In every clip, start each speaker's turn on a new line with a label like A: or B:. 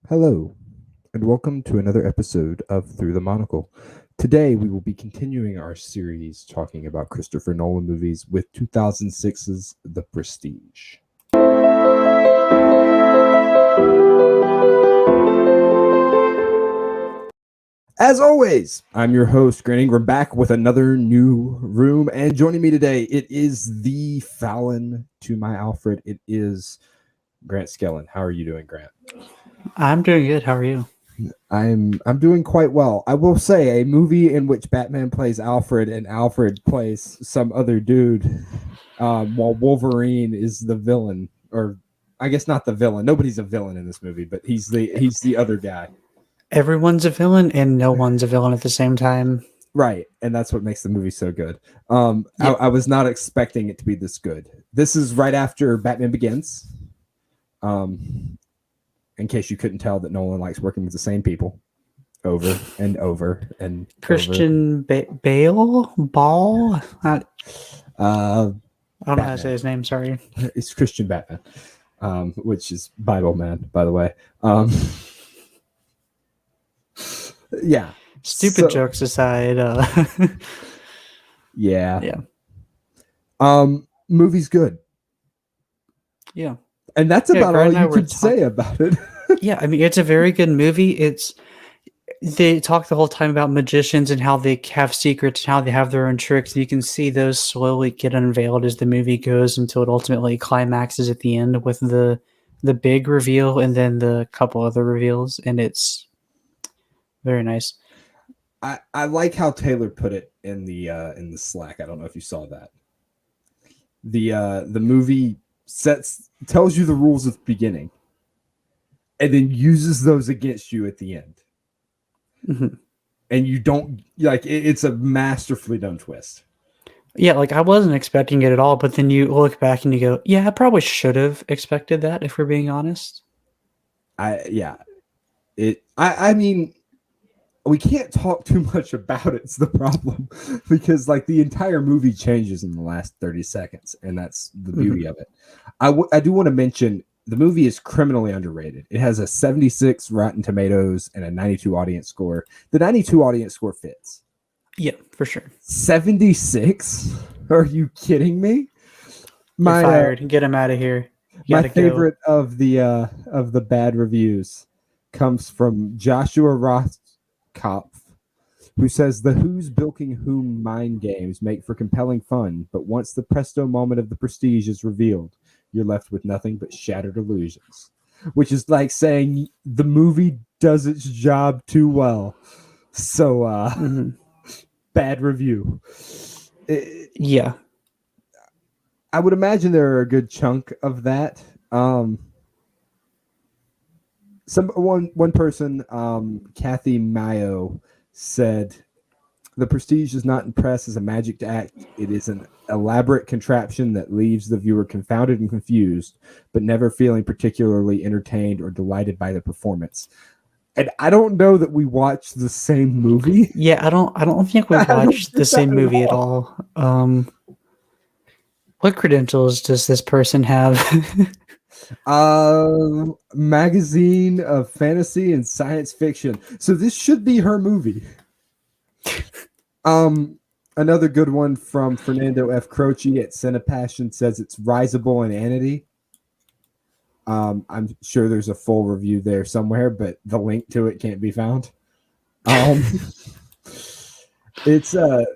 A: Hello, and welcome to another episode of Through the Monocle. Today, we will be continuing our series talking about Christopher Nolan movies with 2006's The Prestige. As always, I'm your host, Grant Ingram, back with another new room. And joining me today, it is the Fallon to my Alfred. It is Grant Skellen. How are you doing, Grant?
B: I'm doing good. How are you?
A: I'm doing quite well. I will say a movie in which Batman plays Alfred and Alfred plays some other dude, while Wolverine is the villain, or I guess not the villain. Nobody's a villain in this movie, but he's the other guy.
B: Everyone's a villain and no one's a villain at the same time.
A: Right, and that's what makes the movie so good.
B: Yep.
A: I was not expecting it to be this good. This is right after Batman Begins. In case you couldn't tell that Nolan likes working with the same people over and over and
B: Christian Bale? Ball? I don't know how to say his name, sorry.
A: It's Christian Batman, which is Bible Man, by the way. Yeah.
B: Stupid jokes aside.
A: Yeah.
B: Yeah.
A: Movie's good.
B: Yeah.
A: And that's about all you could say about it.
B: Yeah, I mean, it's a very good movie. They talk the whole time about magicians and how they have secrets and how they have their own tricks. You can see those slowly get unveiled as the movie goes until it ultimately climaxes at the end with the big reveal and then the couple other reveals, and it's very nice.
A: I like how Taylor put it in the Slack. I don't know if you saw that. The movie tells you the rules at the beginning, and then uses those against you at the end.
B: Mm-hmm.
A: And you don't like it's a masterfully done twist.
B: Yeah, like I wasn't expecting it at all, but then you look back and you go, "Yeah, I probably should have expected that." If we're being honest,
A: I mean, we can't talk too much about it. It's the problem because like the entire movie changes in the last 30 seconds, and that's the beauty of it. I do want to mention the movie is criminally underrated. It has a 76 Rotten Tomatoes and a 92 audience score. The 92 audience score fits.
B: Yeah, for sure.
A: 76? Are you kidding me?
B: You're fired. Get him out of here.
A: My favorite of the bad reviews comes from Joshua Rothkopf, who says the Who's bilking whom mind games make for compelling fun, but once the presto moment of the Prestige is revealed, you're left with nothing but shattered illusions. Which is like saying the movie does its job too well. So, bad review.
B: Yeah.
A: I would imagine there are a good chunk of that. One person, Kathy Mayo, said the Prestige does not impress as a magic act. It is an elaborate contraption that leaves the viewer confounded and confused, but never feeling particularly entertained or delighted by the performance. And I don't know that we watched the same movie.
B: Yeah, I don't think we watched the same movie at all. What credentials does this person have?
A: Magazine of fantasy and science fiction. So this should be her movie. Another good one from Fernando F. Croce at Cinepassion says it's risable in Anity. I'm sure there's a full review there somewhere, but the link to it can't be found. It's in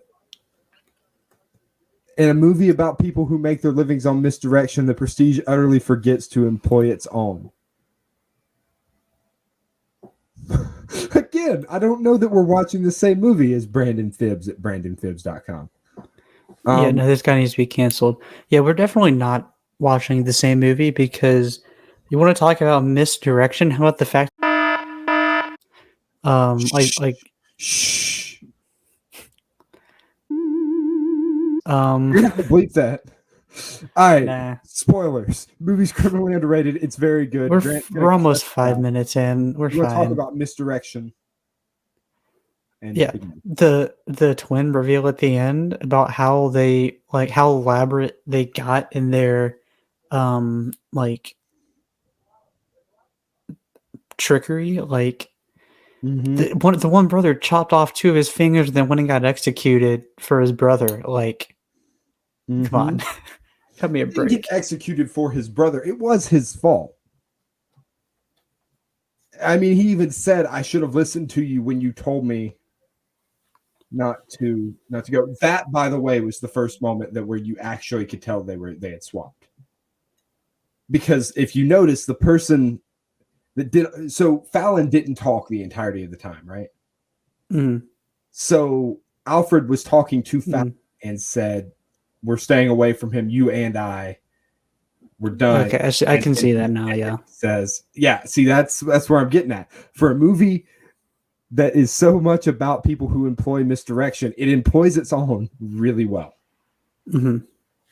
A: a movie about people who make their livings on misdirection, the Prestige utterly forgets to employ its own. Again, I don't know that we're watching the same movie as Brandon Phibbs at brandonphibbs.com.
B: Yeah, no, this guy needs to be canceled. Yeah, we're definitely not watching the same movie because you want to talk about misdirection. How about the fact,
A: Shh. Bleep that. All right.
B: Nah.
A: Spoilers. Movie's criminally underrated. It's very good.
B: We're almost 5 minutes in. We're fine.
A: Talk about misdirection. And
B: yeah, the twin reveal at the end about how they how elaborate they got in their trickery. Like
A: Mm-hmm.
B: the one brother chopped off 2 of his fingers and then went and got executed for his brother. Like, come
A: Mm-hmm.
B: on, cut me a
A: He didn't get
B: break.
A: executed for his brother. It was his fault. I mean, he even said, "I should have listened to you when you told me not to go." That, by the way, was the first moment that where you actually could tell they had swapped. Because if you notice, the person that did so Fallon didn't talk the entirety of the time, right?
B: Mm,
A: So Alfred was talking to Fallon
B: mm.
A: and said, "We're staying away from him, you and I. We're done."
B: Okay, I
A: And
B: can
A: then
B: see
A: he,
B: that now.
A: and then
B: Yeah.
A: he says, "Yeah, see, that's where I'm getting at. For a movie that is so much about people who employ misdirection, it employs its own really well.
B: Hmm.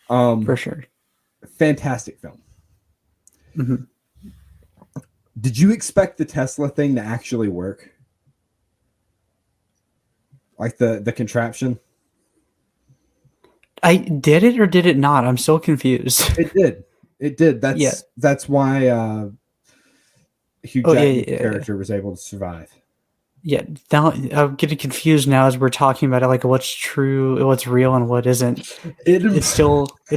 B: For
A: Um,
B: sure.
A: fantastic film.
B: Hmm.
A: Did you expect the Tesla thing to actually work? Like the contraption?
B: I did it or did it not? I'm so confused.
A: It did. It did.
B: Yeah.
A: That's why Hugh
B: Oh yeah,
A: Jackman's
B: yeah, yeah.
A: character was able to survive.
B: Yeah, now I'm getting confused now as we're talking about it, like what's true, what's real, and what isn't.
A: It
B: It's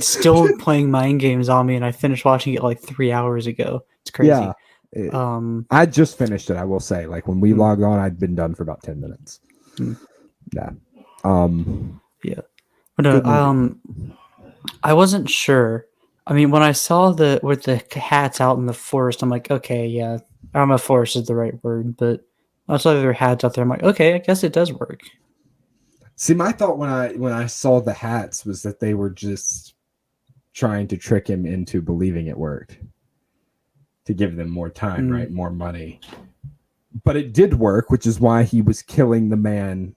B: still playing mind games on me, and I finished watching it like 3 hours ago. It's
A: yeah.
B: crazy. Um,
A: I just finished it. I will say, like when we
B: mm,
A: logged on, I'd been done for about 10 minutes.
B: mm,
A: Yeah. Um.
B: yeah, but
A: Good movie.
B: I wasn't sure. I mean, when I saw the with the hats out in the forest, I'm like, okay, yeah, I don't know if forest is the right word, but I saw there were hats out there. I'm like, okay, I guess it does work.
A: See, my thought when I saw the hats was that they were just trying to trick him into believing it worked to give them more time,
B: Mm,
A: right? More money. But it did work, which is why he was killing the man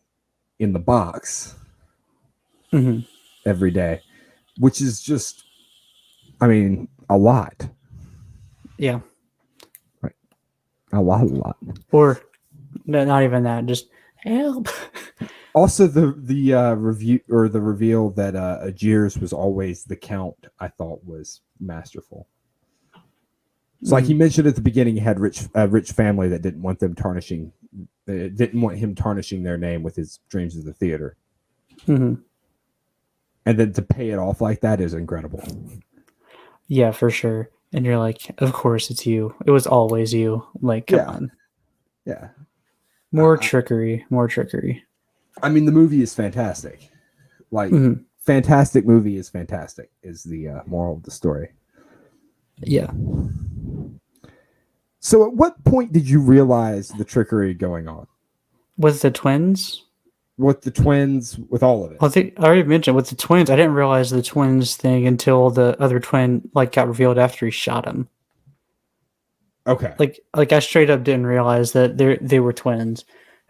A: in the box
B: hmm.
A: every day, which is just, I mean, a lot.
B: Yeah,
A: Right? A lot.
B: or no, not even that. Just help.
A: Also, the review or the reveal that Agiers was always the count, I thought was masterful. So, like he
B: Mm,
A: mentioned at the beginning, he had rich family that didn't want him tarnishing their name with his dreams of the theater,
B: hmm.
A: and then to pay it off like that is incredible.
B: Yeah, for sure. And you're like, of course it's you. It was always you. Like, come
A: Yeah,
B: on.
A: yeah.
B: More trickery. More trickery.
A: I mean, the movie is fantastic. Like,
B: Hmm.
A: fantastic movie is fantastic. Is the moral of the story.
B: Yeah.
A: So, at what point did you realize the trickery going on
B: With the twins,
A: with the twins, with all of it?
B: I think I already mentioned with the twins. I didn't realize the twins thing until the other twin like got revealed after he shot him.
A: Okay.
B: Like I straight up didn't realize that they were twins.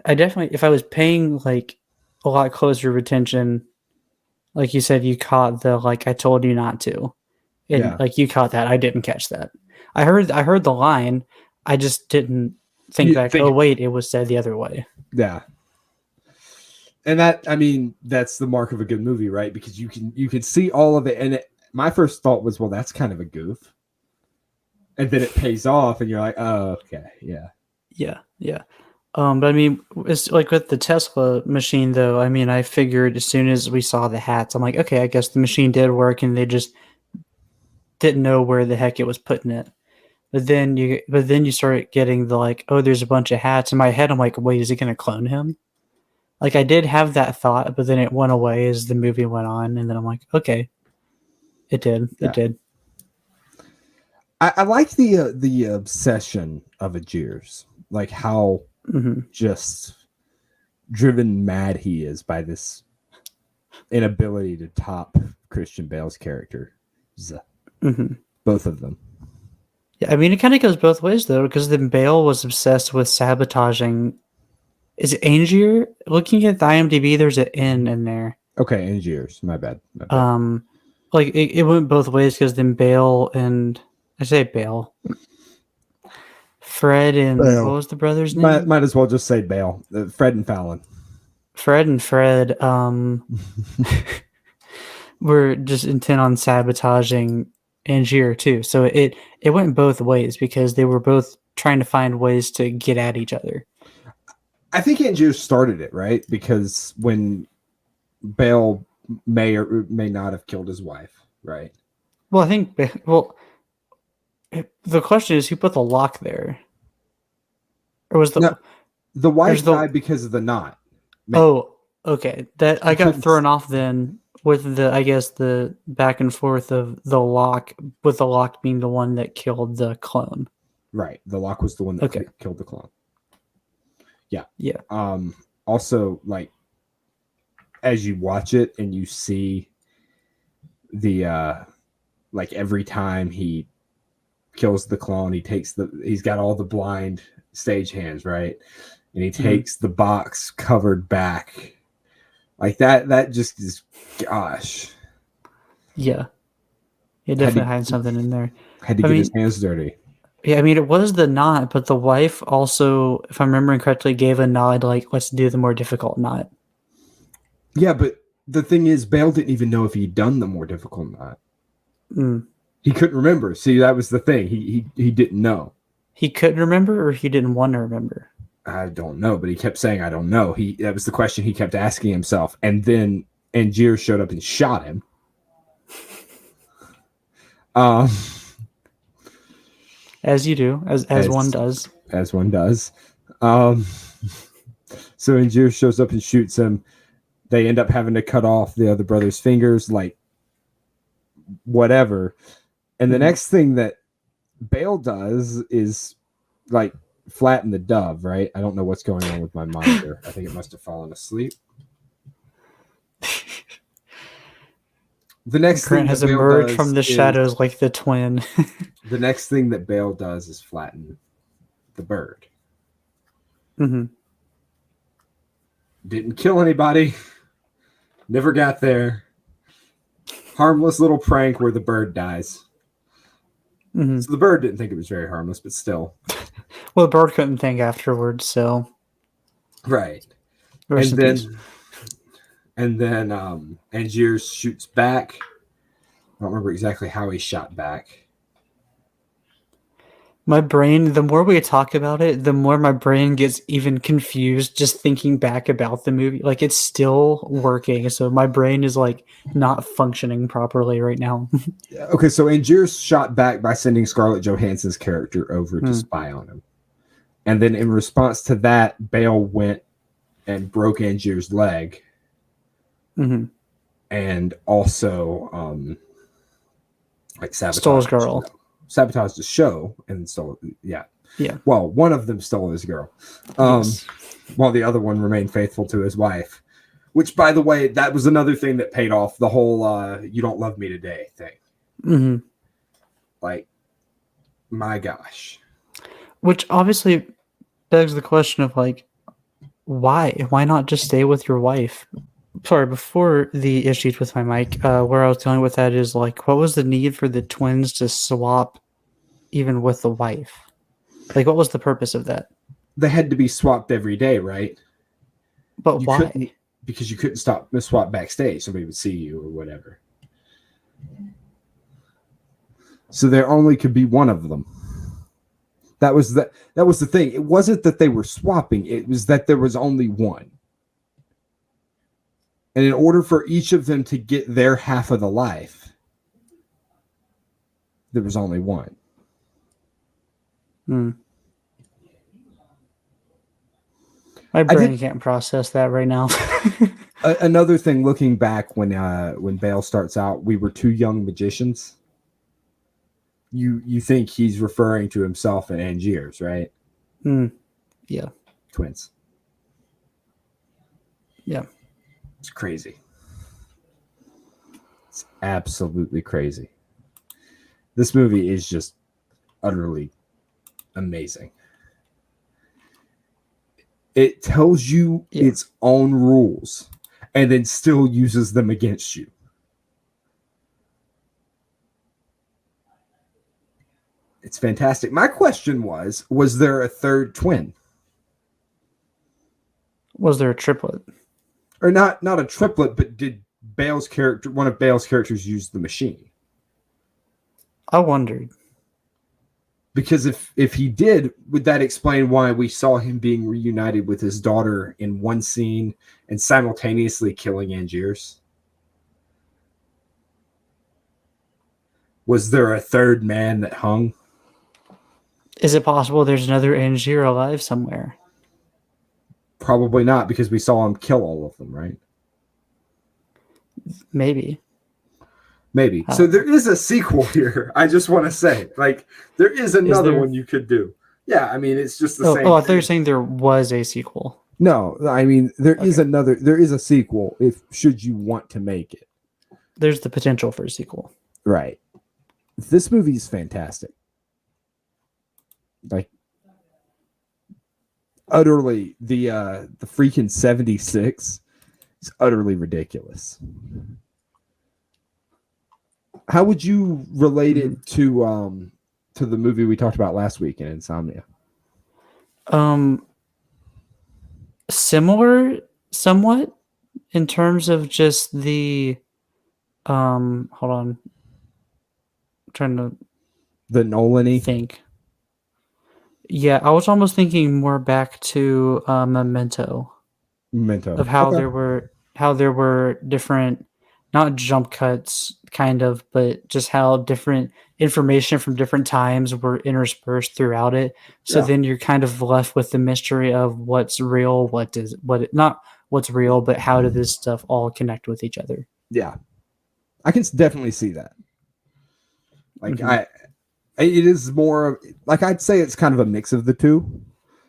B: I definitely, if I was paying like a lot closer attention, like you said, you caught the like I told you not to, and
A: Yeah.
B: like you caught that. I didn't catch that. I heard the line. I just didn't think
A: You
B: back.
A: think?
B: Oh wait, it was said the other way.
A: Yeah. And that, I mean, that's the mark of a good movie, right? Because you can see all of it, and my first thought was, well, that's kind of a goof, and then it pays off, and you're like, oh, okay, yeah,
B: Yeah, yeah. But I mean, it's like with the Tesla machine, though. I mean, I figured as soon as we saw the hats, I'm like, okay, I guess the machine did work, and they just didn't know where the heck it was putting it. But then you start getting the like, oh, there's a bunch of hats. In my head, I'm like, wait, is it going to clone him? Like, I did have that thought, but then it went away as the movie went on, and then I'm like, okay, it did, it
A: yeah.
B: did.
A: I like the obsession of a Jeers, like how
B: Hmm.
A: just driven mad he is by this inability to top Christian Bale's character.
B: Hmm.
A: Both of them.
B: Yeah, I mean, it kind of goes both ways though, because then Bale was obsessed with sabotaging. Is it Angier? Looking at the IMDb, there's an N in there.
A: Okay, and Jeers. My bad.
B: Um, like it went both ways because then Bale and I say Bale, Fred and what
A: Bale.
B: was the brother's
A: Might,
B: name?
A: might as well just say Bale. Fred and Fallon.
B: Fred were just intent on sabotaging Angier too. So it went both ways because they were both trying to find ways to get at each other.
A: I think Angier started it, right? Because when Bale may or may not have killed his wife, right?
B: Well, I think the question is who put the lock there, or was
A: No, the
B: there's
A: wife
B: the
A: died because of the knot.
B: oh okay that I
A: He
B: got
A: couldn't.
B: thrown off then with the I guess the back and forth of the lock with the lock being the one that killed the clone.
A: Right, the lock was the one that
B: Okay.
A: killed the clone. Yeah.
B: Yeah.
A: Also, like, as you watch it and you see the like every time he kills the clone, he's got all the blind stage hands, right? And he takes the box covered back. Like that just is, gosh.
B: Yeah. It definitely had something in there.
A: Had to
B: I
A: get his
B: mean,
A: hands dirty.
B: yeah, I mean, it was the knot, but the wife also, if I'm remembering correctly, gave a nod like, let's do the more difficult knot.
A: Yeah, but the thing is, Bale didn't even know if he'd done the more difficult knot. He couldn't remember. See, that was the thing. He didn't know.
B: He couldn't remember, or he didn't want to remember.
A: I don't know, but he kept saying, I don't know. That was the question he kept asking himself. And then Angier showed up and shot him.
B: As you do, as one does.
A: As one does. So Angier shows up and shoots him. They end up having to cut off the other brother's fingers, like whatever. And the next thing that Bale does is like flatten the dove, right? I don't know what's going on with my monitor. I think it must have fallen asleep. The next
B: Grant
A: thing
B: has
A: that Bale
B: emerged
A: does
B: from the shadows like the twin.
A: The next thing that Bale does is flatten the bird. Didn't kill anybody. Never got there. Harmless little prank where the bird dies. So the bird didn't think it was very harmless, but still.
B: Well, the bird couldn't think afterwards, so.
A: Right. And then Angier shoots back. I don't remember exactly how he shot back.
B: My brain, the more we talk about it, the more my brain gets even confused just thinking back about the movie. Like, it's still working, so my brain is, like, not functioning properly right now.
A: Okay, so Angier shot back by sending Scarlett Johansson's character over to spy on him. And then in response to that, Bale went and broke Angier's leg. And also, like,
B: stole his girl.
A: Sabotaged the show and stole, yeah. Well, one of them stole his girl, while the other one remained faithful to his wife. Which, by the way, that was another thing that paid off, the whole "you don't love me today" thing. Like, my gosh.
B: Which obviously begs the question of, like, why? Why not just stay with your wife? Sorry, before the issues with my mic, where I was going with that is, like, what was the need for the twins to swap even with the wife? Like, what was the purpose of that?
A: They had to be swapped every day, right?
B: But why?
A: Because you couldn't swap backstage. Somebody would see you or whatever. So there only could be one of them. That was the thing. It wasn't that they were swapping. It was that there was only one. And in order for each of them to get their half of the life, there was only one.
B: My brain can't process that right now.
A: Another thing, looking back when Bale starts out, we were two young magicians. You think he's referring to himself and Angier's, right?
B: Yeah.
A: Twins.
B: Yeah.
A: It's crazy. It's absolutely crazy. This movie is just utterly amazing. It tells you its own rules and then still uses them against you. It's fantastic. My question was there a third twin?
B: Was there a triplet?
A: Or not a triplet, but did one of Bale's characters use the machine?
B: I wondered.
A: Because if he did, would that explain why we saw him being reunited with his daughter in one scene and simultaneously killing Angiers? Was there a third man that hung?
B: Is it possible there's another Angier alive somewhere?
A: Probably not, because we saw him kill all of them, right?
B: Maybe.
A: Maybe. So there is a sequel here. I just want to say, like, there is another one you could do. Yeah, I mean, it's just the same.
B: Oh, I thought you were saying there was a sequel.
A: No, I mean, there is a sequel if should you want to make it.
B: There's the potential for a sequel.
A: Right. This movie is fantastic. Like, utterly, the freaking 76 is utterly ridiculous. How would you relate it to the movie we talked about last week in Insomnia?
B: Similar somewhat in terms of just the hold on. I'm trying to
A: the Nolan-y
B: think. Yeah, I was almost thinking more back to Memento. Of how there were different, not jump cuts kind of, but just how different information from different times were interspersed throughout it. So then you're kind of left with the mystery of what's real, not what's real, but how did this stuff all connect with each other?
A: Yeah, I can definitely see that. Like it is more like, I'd say it's kind of a mix of the two,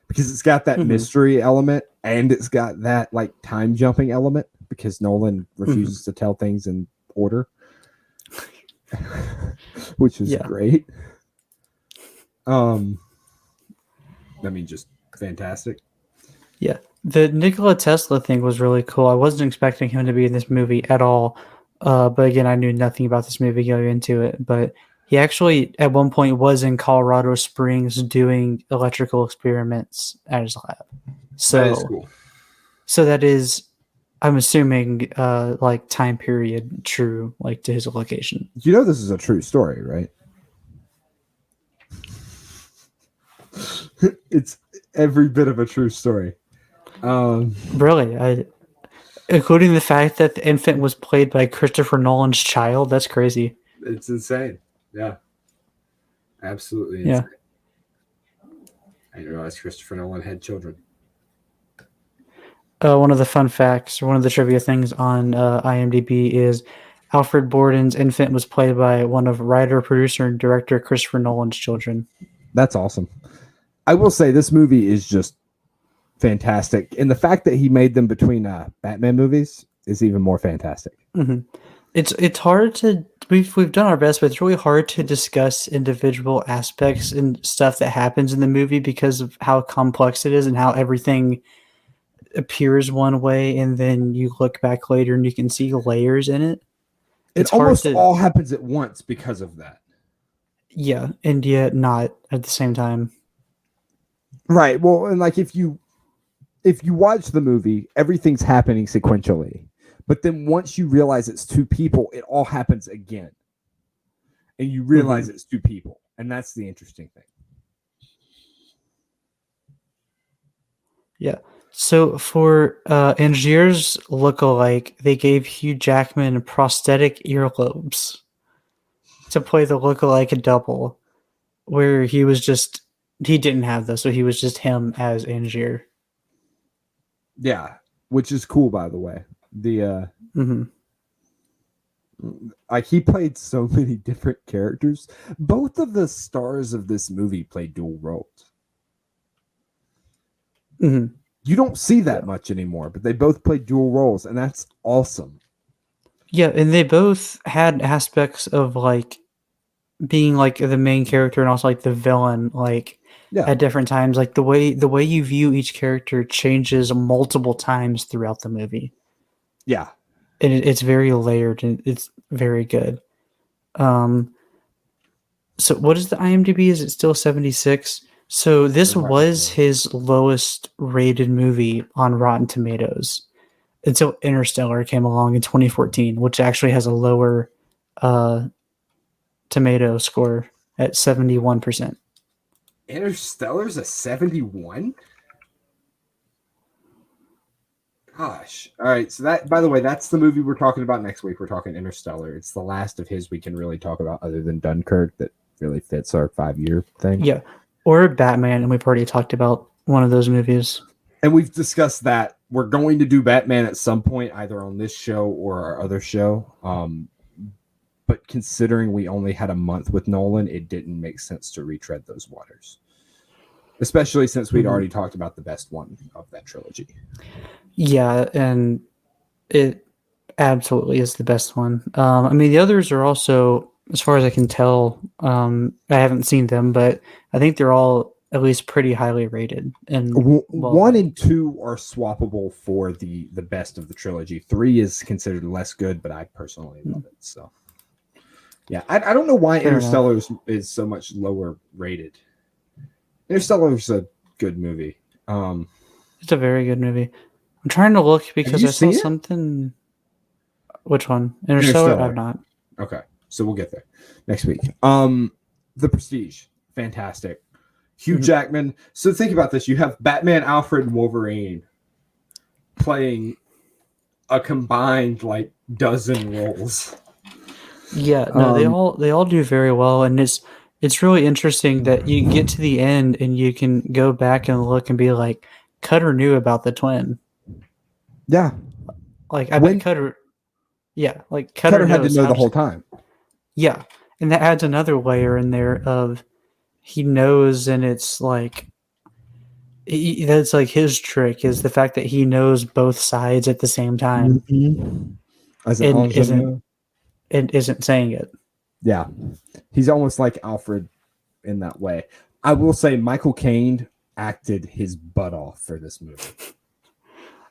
A: because it's got that mystery element and it's got that like time jumping element, because Nolan refuses to tell things in order, which is great. I mean, just fantastic.
B: Yeah. The Nikola Tesla thing was really cool. I wasn't expecting him to be in this movie at all. But again, I knew nothing about this movie going into it. But he actually, at one point, was in Colorado Springs doing electrical experiments at his lab. So
A: that is cool.
B: So that is, I'm assuming, like time period true, like to his location.
A: You know, this is a true story, right? It's every bit of a true story.
B: Really, including the fact that the infant was played by Christopher Nolan's child. That's crazy.
A: It's insane. Yeah, absolutely insane. I didn't realize Christopher Nolan had children.
B: One of the fun facts, one of the trivia things on IMDb is Alfred Borden's infant was played by one of writer, producer, and director Christopher Nolan's children. That's
A: awesome. I will say this movie is just fantastic, and the fact that he made them between Batman movies is even more fantastic.
B: It's hard to we've done our best, but it's really hard to discuss individual aspects and stuff that happens in the movie because of how complex it is and how everything appears one way, and then you look back later and you can see layers in it.
A: It almost all happens at once because of that.
B: Yeah, and yet not at the same time.
A: Right. Well, and like if you watch the movie, everything's happening sequentially. But then once you realize it's two people, it all happens again. And you realize it's two people. And that's the interesting thing.
B: Yeah. So for Angier's look-alike, they gave Hugh Jackman prosthetic earlobes to play the look-alike double, where he didn't have those, so he was just him as Angier.
A: Yeah, which is cool, by the way. Like, he played so many different characters. Both of the stars of this movie played dual roles. You don't see that much anymore, but they both played dual roles, and that's awesome.
B: Yeah, and they both had aspects of like being like the main character and also like the villain, like at different times. Like the way you view each character changes multiple times throughout the movie.
A: Yeah,
B: and it's very layered and it's very good. So what is the IMDb? Is it still 76? So this was his lowest rated movie on Rotten Tomatoes until Interstellar came along in 2014, which actually has a lower tomato score at 71%.
A: Interstellar's a 71? Gosh. All right. So that, by the way, that's the movie we're talking about next week. We're talking Interstellar. It's the last of his we can really talk about other than Dunkirk that really fits our 5-year thing.
B: Yeah. Or Batman, and we've already talked about one of those movies.
A: And we've discussed that we're going to do Batman at some point, either on this show or our other show. But considering we only had a month with Nolan, it didn't make sense to retread those waters. Especially since we'd already talked about the best one of that trilogy.
B: Yeah, and it absolutely is the best one. I mean, the others are also, as far as I can tell, I haven't seen them, but I think they're all at least pretty highly rated. And
A: 1 and 2 are swappable for the best of the trilogy. 3 is considered less good, but I personally love it. So, yeah, I don't know why Interstellar is so much lower rated. Interstellar is a good movie.
B: It's a very good movie. I'm trying to look because I saw something. Which one? Interstellar? I've not.
A: Okay, so we'll get there next week. The Prestige, fantastic. Hugh Jackman. So think about this: you have Batman, Alfred, and Wolverine playing a combined like dozen roles.
B: Yeah, no, they all do very well, and it's really interesting that you get to the end and you can go back and look and be like, Cutter knew about the twin.
A: Yeah,
B: like I bet Cutter. Yeah, like
A: Cutter had to know the whole time.
B: Yeah, and that adds another layer in there of he knows, and it's like that's like his trick is the fact that he knows both sides at the same time, and isn't saying it.
A: Yeah, he's almost like Alfred in that way. I will say Michael Caine acted his butt off for this movie.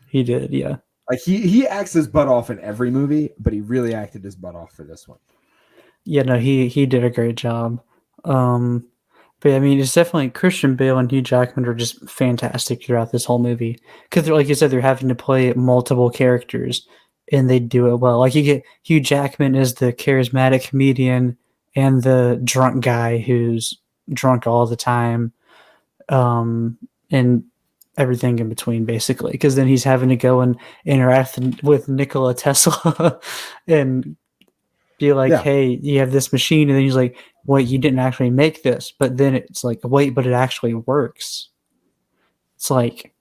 B: He did, yeah.
A: Like he acts his butt off in every movie, but he really acted his butt off for this one.
B: Yeah, no, he did a great job. But I mean, it's definitely Christian Bale and Hugh Jackman are just fantastic throughout this whole movie because, like you said, they're having to play multiple characters, and they do it well. Like you get Hugh Jackman as the charismatic comedian and the drunk guy who's drunk all the time, and everything in between, basically. Because then he's having to go and interact with Nikola Tesla and be like, hey, you have this machine, and then he's like, wait, you didn't actually make this. But then it's like, wait, but it actually works. It's like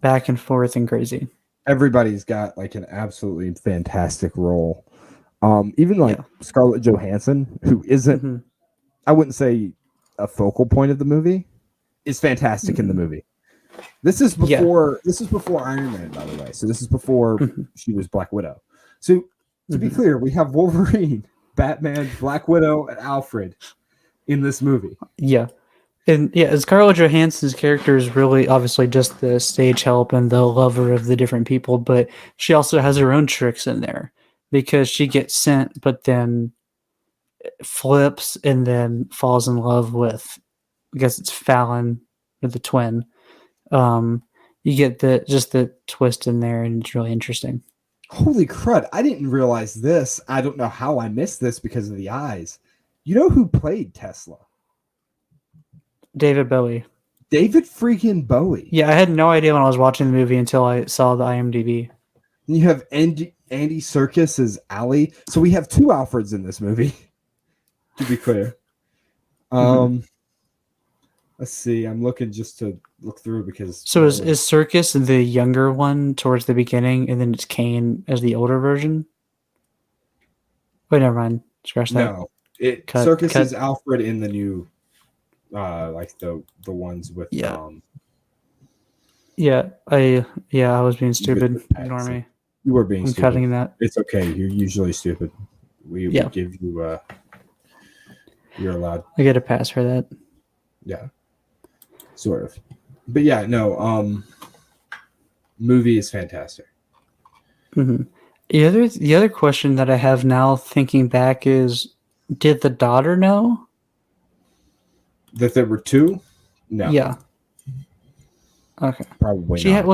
B: back and forth and crazy.
A: Everybody's got like an absolutely fantastic role. Even like Scarlett Johansson, who isn't, I wouldn't say a focal point of the movie, is fantastic in the movie. This is before Iron Man, by the way. So this is before she was Black Widow. So to be clear, we have Wolverine, Batman, Black Widow, and Alfred in this movie.
B: Yeah. And Scarlett Johansson's character is really obviously just the stage help and the lover of the different people, but she also has her own tricks in there because she gets sent, but then flips and then falls in love with, I guess it's Fallon, or the twin. You get the twist in there, and it's really interesting.
A: Holy crud, I didn't realize this. I don't know how I missed this because of the eyes. You know who played Tesla?
B: David Bowie.
A: David freaking Bowie.
B: Yeah, I had no idea when I was watching the movie until I saw the IMDb.
A: And you have Andy Serkis as Ali. So we have 2 Alfreds in this movie, to be clear. Let's see. I'm looking just to look through because...
B: So is Serkis the younger one towards the beginning, and then it's Kane as the older version? Wait, never mind. Scratch that.
A: No. Serkis is Alfred in the new... like the ones with
B: I was being stupid. Ignore me.
A: You were being stupid.
B: Cutting that.
A: It's okay. You're usually stupid. We give you you're allowed.
B: I get a pass for that.
A: Yeah. Sort of. But yeah, no, movie is fantastic.
B: The other question that I have now thinking back is, did the daughter know
A: that there were 2? No.
B: Yeah. Okay.
A: Probably not.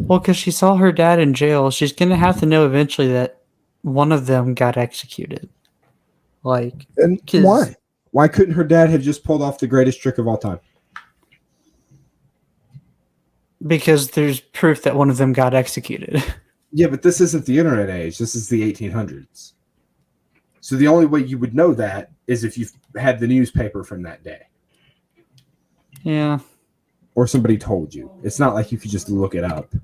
B: Because she saw her dad in jail. She's gonna have to know eventually that one of them got executed. Like,
A: and why? Why couldn't her dad have just pulled off the greatest trick of all time?
B: Because there's proof that one of them got executed.
A: Yeah, but this isn't the internet age. This is the 1800s. So the only way you would know that is if you've had the newspaper from that day.
B: Yeah.
A: Or somebody told you. It's not like you could just look it up.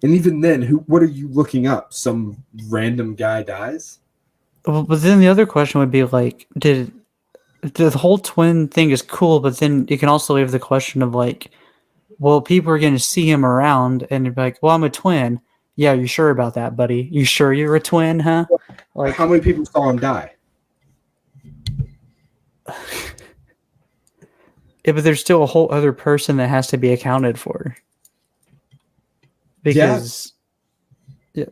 A: And even then, what are you looking up? Some random guy dies?
B: Well, but then the other question would be like, did the whole twin thing is cool, but then you can also leave the question of like, well, people are going to see him around and they'd be like, well, I'm a twin. Yeah, you sure about that, buddy? You sure you're a twin, huh?
A: Like, how many people saw him die?
B: Yeah, but there's still a whole other person that has to be accounted for. Because, yeah.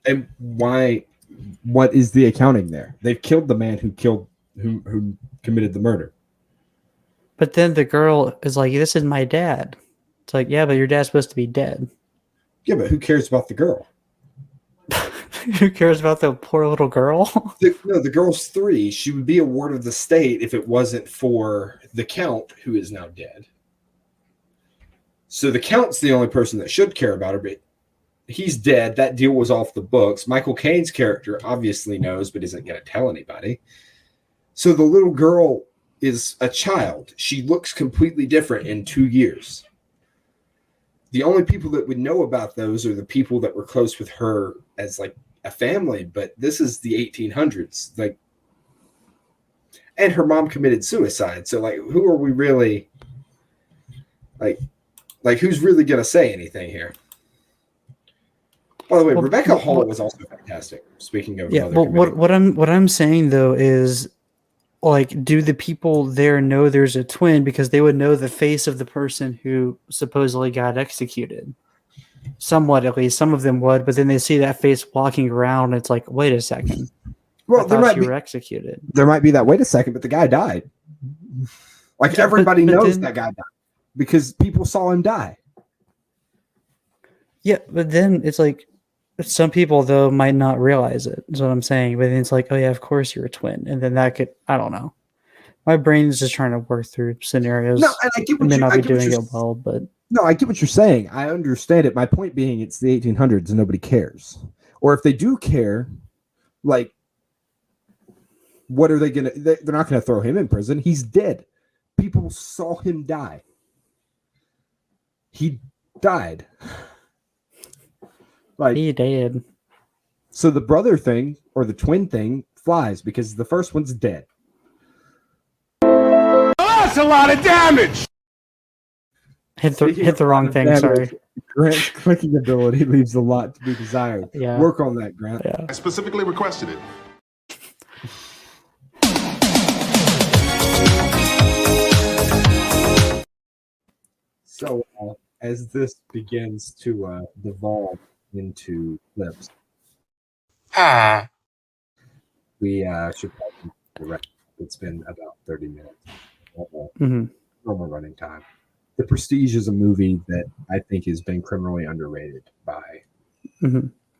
A: And why? What is the accounting there? They've killed the man who committed the murder.
B: But then the girl is like, "This is my dad." It's like, yeah, but your dad's supposed to be dead.
A: Yeah, but who cares about the girl?
B: Who cares about the poor little girl?
A: The girl's 3. She would be a ward of the state if it wasn't for the count, who is now dead. So the count's the only person that should care about her, but he's dead. That deal was off the books. Michael Caine's character obviously knows, but isn't going to tell anybody. So the little girl is a child. She looks completely different in 2 years. The only people that would know about those are the people that were close with her as like a family, but this is the 1800s. Like, and her mom committed suicide. So like, who are we really like who's really going to say anything here? By the way, Rebecca Hall was also fantastic. Speaking of,
B: yeah, well, what I'm saying though is, like, do the people there know there's a twin because they would know the face of the person who supposedly got executed? Somewhat, at least. Some of them would, but then they see that face walking around. And it's like, wait a second.
A: Well,
B: you were executed.
A: There might be that. Wait a second, but the guy died. Like, everybody knows that guy died because people saw him die.
B: Yeah, but then it's like, some people though might not realize it. Is what I'm saying. But then it's like, oh yeah, of course you're a twin, and then that could, I don't know. My brain is just trying to work through scenarios.
A: No, and I get what
B: may not be doing it well, but
A: no, I get what you're saying. I understand it. My point being, it's the 1800s and nobody cares. Or if they do care, like, what are they gonna? They're not gonna throw him in prison. He's dead. People saw him die. He died. Like,
B: he did.
A: So the brother thing or the twin thing flies because the first one's dead.
C: Oh, that's a lot of damage.
B: Hit the wrong thing.
A: Damage.
B: Sorry.
A: Grant's clicking ability leaves a lot to be desired.
B: Yeah.
A: Work on that, Grant.
B: Yeah.
C: I specifically requested it.
A: So as this begins to devolve into clips, we should probably the rest. It's been about 30 minutes. Normal running time. The Prestige is a movie that I think has been criminally underrated by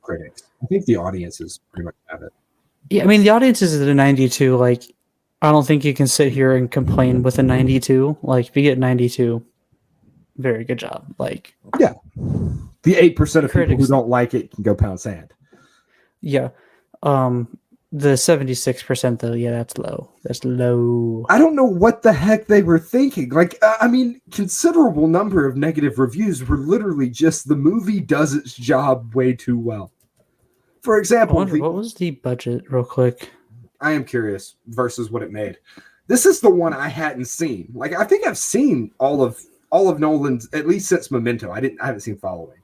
A: critics. I think the audiences pretty much have it.
B: Yeah, I mean, the audience is at a 92. Like, I don't think you can sit here and complain with a 92. Like, if you get 92, very good job. Like,
A: yeah, the 8% of
B: critics,
A: people who don't like it can go pound sand.
B: Yeah, the 76% though, yeah, that's low. That's low.
A: I don't know what the heck they were thinking. Like, I mean, considerable number of negative reviews were literally just the movie does its job way too well. For example,
B: what was the budget, real quick?
A: I am curious versus what it made. This is the one I hadn't seen. Like, I think I've seen all of Nolan's, at least since Memento. I haven't seen Following,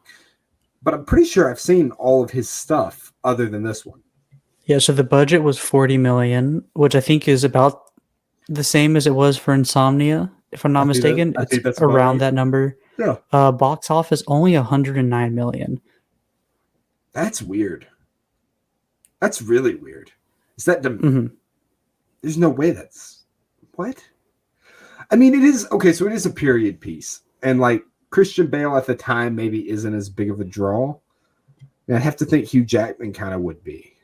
A: but I'm pretty sure I've seen all of his stuff other than this one.
B: Yeah, so the budget was $40 million, which I think is about the same as it was for Insomnia, if I'm not mistaken.
A: I think that's
B: around that number.
A: Yeah.
B: Box office only $109 million.
A: That's weird. That's really weird. Is that There's no way that's what? I mean, it is okay. So it is a period piece, and like Christian Bale at the time maybe isn't as big of a draw. And I have to think Hugh Jackman kind of would be.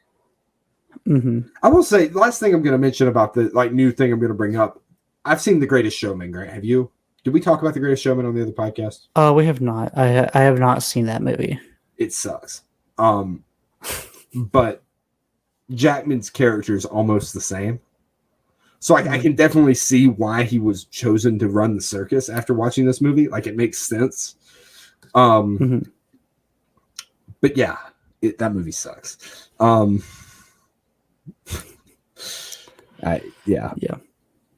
A: I will say, last thing I'm going to mention about the new thing I'm going to bring up. I've seen The Greatest Showman. Grant, have you? Did we talk about The Greatest Showman on the other podcast?
B: We have not. I have not seen that movie.
A: It sucks. But Jackman's character is almost the same. So I can definitely see why he was chosen to run the circus after watching this movie. Like, it makes sense. But yeah, that movie sucks. Yeah.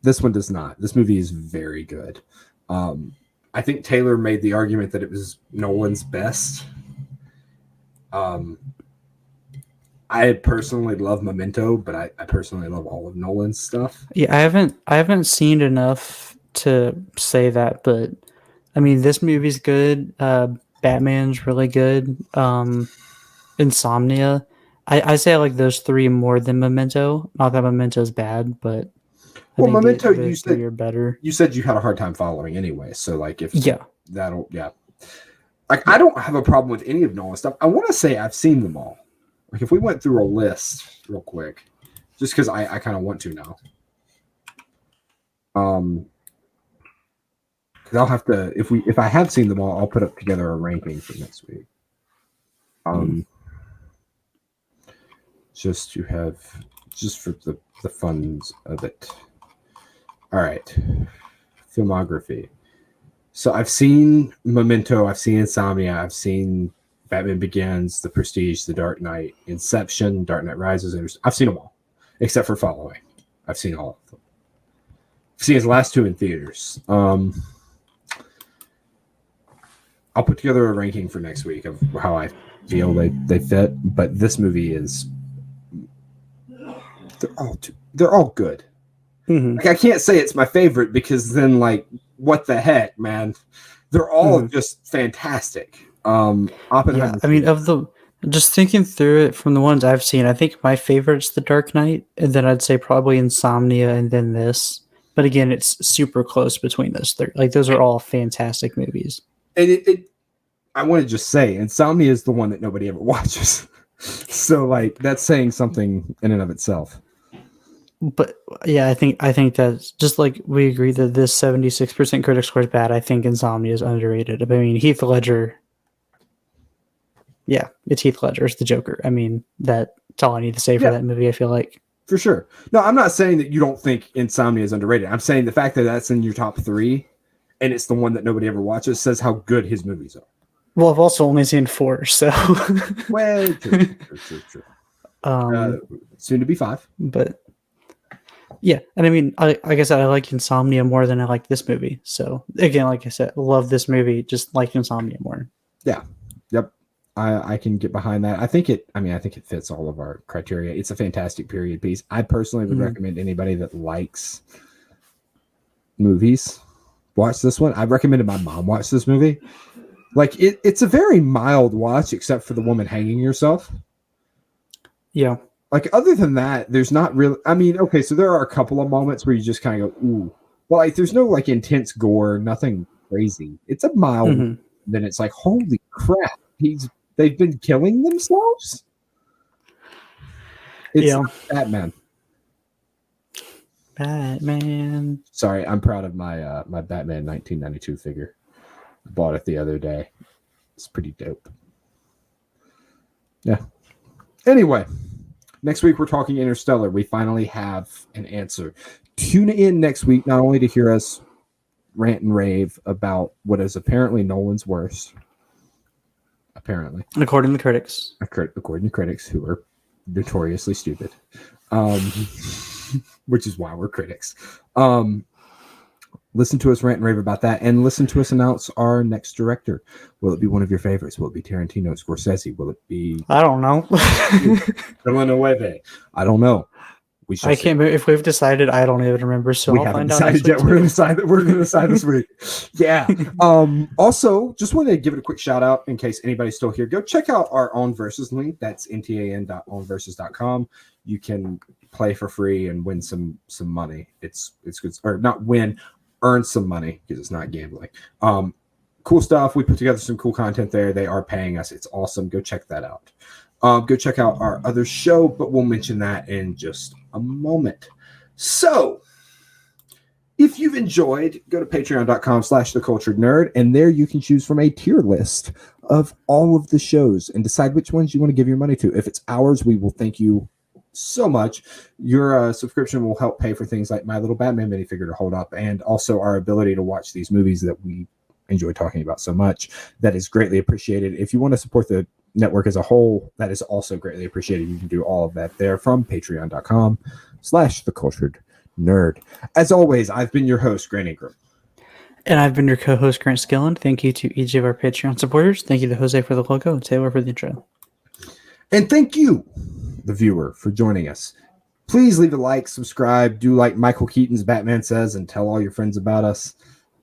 A: This one does not. This movie is very good. I think Taylor made the argument that it was Nolan's best. I personally love Memento, but I personally love all of Nolan's stuff.
B: Yeah, I haven't seen enough to say that, but I mean, this movie's good. Batman's really good. Insomnia. I say I like those three more than Memento. Not that Memento's bad, but I think
A: Memento,
B: the
A: you said
B: three are better.
A: You said you had a hard time following anyway, so like if
B: Yeah.
A: Like, I don't have a problem with any of Nolan's stuff. I want to say I've seen them all. Like, if we went through a list real quick, just because I kind of want to now. Because I'll have to, if I have seen them all, I'll put up together a ranking for next week. Just for the funs of it. All right, filmography. So I've seen Memento, I've seen Insomnia, I've seen Batman Begins, The Prestige, The Dark Knight, Inception, Dark Knight Rises. I've seen them all, except for Following. I've seen all of them. I've seen his last two in theaters. I'll put together a ranking for next week of how I feel they fit. But this movie is they're all good. Like, I can't say it's my favorite because then, like, what the heck, man? They're all just fantastic.
B: Yeah, I mean, just thinking through it from the ones I've seen, I think my favorite's The Dark Knight, and then I'd say probably Insomnia, and then this. But again, it's super close between those three. Like, those are all fantastic movies.
A: And I want to just say, Insomnia is the one that nobody ever watches. So, like, that's saying something in and of itself.
B: But yeah, I think that's just like we agree that this 76% critic score is bad. I think Insomnia is underrated. I mean, Heath Ledger. Yeah, it's Heath Ledger. It's the Joker. I mean, that's all I need to say for that movie, I feel like.
A: For sure. No, I'm not saying that you don't think Insomnia is underrated. I'm saying the fact that that's in your top three and it's the one that nobody ever watches says how good his movies are.
B: Well, I've also only seen 4, so.
A: Well, true. Soon to be 5.
B: But. Yeah, and I mean, like I said, I like Insomnia more than I like this movie. So again, like I said, love this movie, just like Insomnia more.
A: Yeah, yep, I can get behind that. I think it fits all of our criteria. It's a fantastic period piece. I personally would recommend anybody that likes movies watch this one. I've recommended my mom watch this movie. Like, it's a very mild watch, except for the woman hanging herself.
B: Yeah.
A: Like, other than that, there's not really... I mean, okay, so there are a couple of moments where you just kind of go, ooh. Well, like, there's no, like, intense gore, nothing crazy. It's a mild... Then it's like, holy crap, they've been killing themselves? It's Batman.
B: Batman.
A: Sorry, I'm proud of my my Batman 1992 figure. I bought it the other day. It's pretty dope. Yeah. Anyway... Next week, we're talking Interstellar. We finally have an answer. Tune in next week, not only to hear us rant and rave about what is apparently Nolan's worst. Apparently.
B: According to critics.
A: According to critics, who are notoriously stupid. Which is why we're critics. Listen to us rant and rave about that, and listen to us announce our next director. Will it be one of your favorites? Will it be Tarantino, Scorsese? Will it be...
B: I don't know.
A: Villeneuve? I don't know.
B: I can't. If we've decided, I don't even remember. So
A: we
B: I'll
A: haven't
B: find out.
A: Decided yet. We're going to decide this week. Yeah. Also, just wanted to give it a quick shout out in case anybody's still here. Go check out our Own Versus link. That's ntan.ownversus.com. You can play for free and win some money. It's good, or not win. Earn some money because it's not gambling. Cool stuff. We put together some cool content there. They are paying us. It's awesome. Go check that out. Go check out our other show, but we'll mention that in just a moment. So, if you've enjoyed, go to patreon.com/theculturednerd, and there you can choose from a tier list of all of the shows and decide which ones you want to give your money to. If it's ours, we will thank you so much. Your subscription will help pay for things like My Little Batman minifigure to hold up, and also our ability to watch these movies that we enjoy talking about so much. That is greatly appreciated. If you want to support the network as a whole, that is also greatly appreciated. You can do all of that there from patreon.com/theculturednerd. As always, I've been your host, Grant Ingram.
B: And I've been your co-host, Grant Skillen. Thank you to each of our Patreon supporters. Thank you to Jose for the logo and Taylor for the intro.
A: And thank you, the viewer, for joining us. Please leave a like, subscribe, do like Michael Keaton's Batman Says, and tell all your friends about us.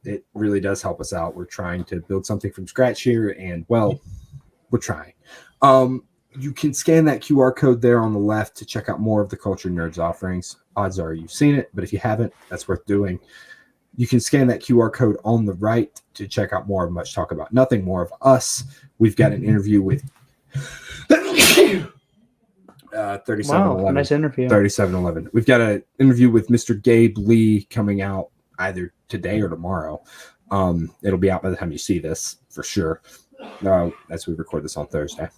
A: It really does help us out. We're trying to build something from scratch here, and, well, we're trying. You can scan that QR code there on the left to check out more of the Culture Nerds offerings. Odds are you've seen it, but if you haven't, that's worth doing. You can scan that QR code on the right to check out more of Much Talk About Nothing, more of us. We've got an interview with 3711.
B: Wow, nice interview.
A: 3711. We've got an interview with Mr. Gabe Lee coming out either today or tomorrow. It'll be out by the time you see this, for sure, as we record this on Thursday.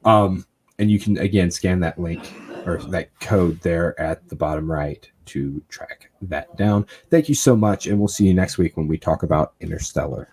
A: And you can, again, scan that link or that code there at the bottom right to track that down. Thank you so much, and we'll see you next week when we talk about Interstellar.